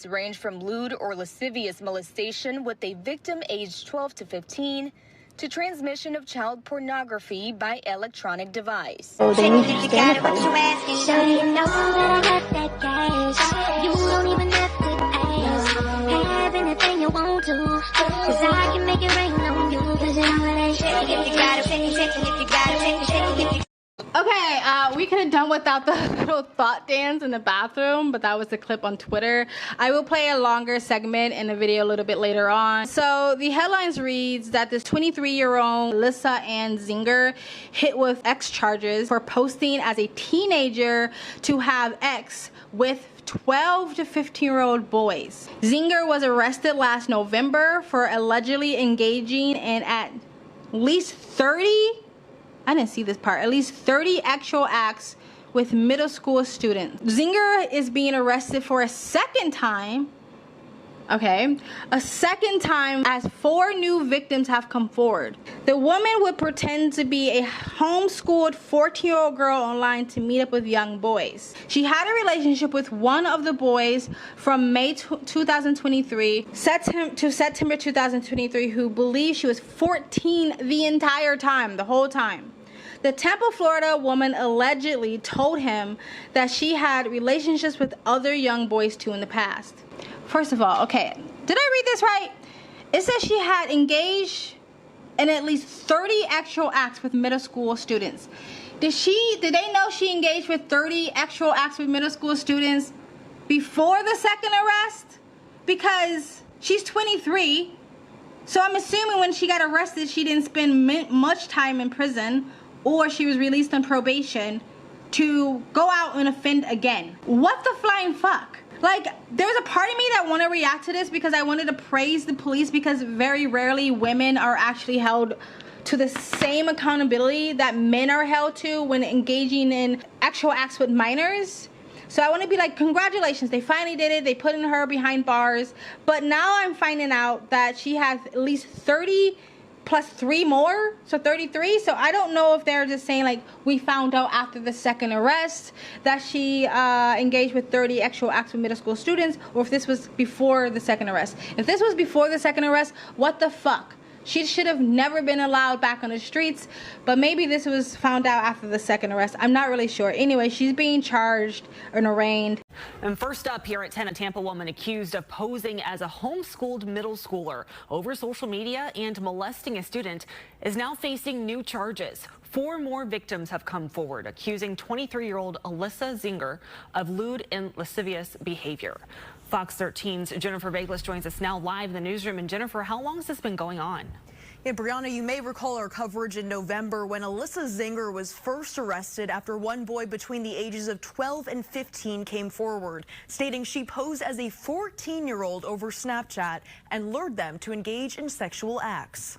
charges range from lewd or lascivious molestation with a victim aged 12 to 15 to transmission of child pornography by electronic device. So you know that I got that cash. You don't even have to ask. Have anything you want to, 'cause I can make it rain on you. 'Cause you know that shit, if you got it, if you got it. Okay, we could have done without the little thought dance in the bathroom, but that was the clip on Twitter. I will play a longer segment in a video a little bit later on. So the headlines reads that this 23-year-old Alyssa Ann Zinger hit with X charges for posting as a teenager to have X with 12 to 15-year-old boys. Zinger was arrested last November for allegedly engaging in at least 30 I didn't see this part. At least 30 actual acts with middle school students. Zinger is being arrested for a second time. Okay, a second time as 4 new victims have come forward. The woman would pretend to be a homeschooled 14-year-old girl online to meet up with young boys. She had a relationship with one of the boys from May 2023 to September 2023 who believed she was 14 the entire time, the whole time. The Tampa, Florida woman allegedly told him that she had relationships with other young boys too in the past. First of all, okay, did I read this right? It says she had engaged in at least 30 actual acts with middle school students. Did they know she engaged with 30 actual acts with middle school students before the second arrest? Because she's 23, so I'm assuming when she got arrested, she didn't spend much time in prison, or she was released on probation to go out and offend again. What the flying fuck? Like, there's a part of me that want to react to this because I wanted to praise the police, because very rarely women are actually held to the same accountability that men are held to when engaging in actual acts with minors. So I want to be like, congratulations, they finally did it. They put in her behind bars. But now I'm finding out that she has at least 30 plus 3 more, so 33. So I don't know if they're just saying like, we found out after the second arrest that she engaged with 30 actual acts with middle school students, or if this was before the second arrest. If this was before the second arrest, what the fuck? She should have never been allowed back on the streets, but maybe this was found out after the second arrest. I'm not really sure. Anyway, she's being charged and arraigned. And first up here at 10, a Tampa woman accused of posing as a homeschooled middle schooler over social media and molesting a student is now facing new charges. 4 more victims have come forward accusing 23-year-old Alyssa Zinger of lewd and lascivious behavior. Fox 13's Jennifer Baglis joins us now live in the newsroom. And Jennifer, how long has this been going on? Yeah, Brianna, you may recall our coverage in November when Alyssa Zinger was first arrested after one boy between the ages of 12 and 15 came forward, stating she posed as a 14-year-old over Snapchat and lured them to engage in sexual acts.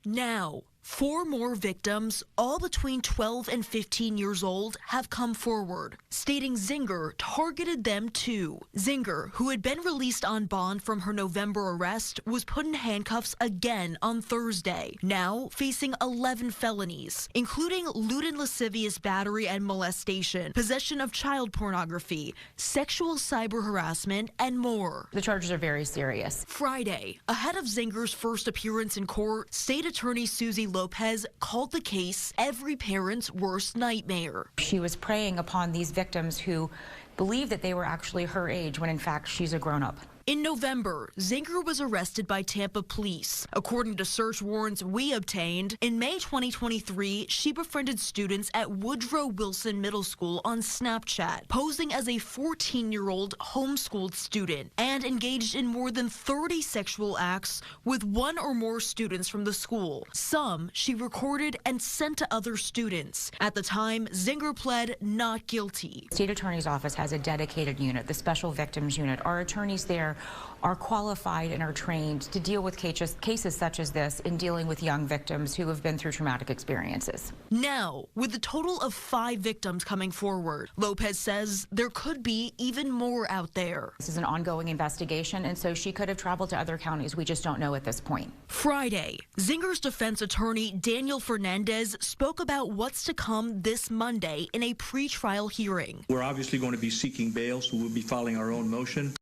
Now, 4 more victims, all between 12 and 15 years old, have come forward, stating Zinger targeted them too. Zinger, who had been released on bond from her November arrest, was put in handcuffs again on Thursday, now facing 11 felonies, including lewd and lascivious battery and molestation, possession of child pornography, sexual cyber harassment, and more. The charges are very serious. Friday, ahead of Zinger's first appearance in court, State Attorney Susie Lopez called the case every parent's worst nightmare. She was preying upon these victims who believed that they were actually her age when in fact she's a grown-up. In November, Zinger was arrested by Tampa police. According to search warrants we obtained, in May 2023, she befriended students at Woodrow Wilson Middle School on Snapchat, posing as a 14-year-old homeschooled student, and engaged in more than 30 sexual acts with 1 or more students from the school. Some she recorded and sent to other students. At the time, Zinger pled not guilty. State Attorney's Office has a dedicated unit, the Special Victims Unit. Our attorneys there are qualified and are trained to deal with cases such as this in dealing with young victims who have been through traumatic experiences. Now, with a total of 5 victims coming forward, Lopez says there could be even more out there. This is an ongoing investigation, and so she could have traveled to other counties. We just don't know at this point. Friday, Zinger's defense attorney Daniel Fernandez spoke about what's to come this Monday in a pretrial hearing. We're obviously going to be seeking bail, so we'll be filing our own motion.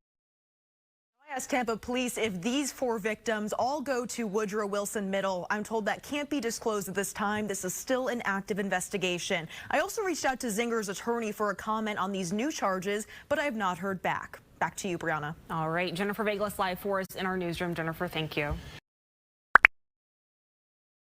Asked Tampa police if these 4 victims all go to Woodrow Wilson Middle. I'm told that can't be disclosed at this time. This is still an active investigation. I also reached out to Zinger's attorney for a comment on these new charges, but I have not heard back. Back to you, Brianna. All right, Jennifer Vegas live for us in our newsroom. Jennifer, thank you.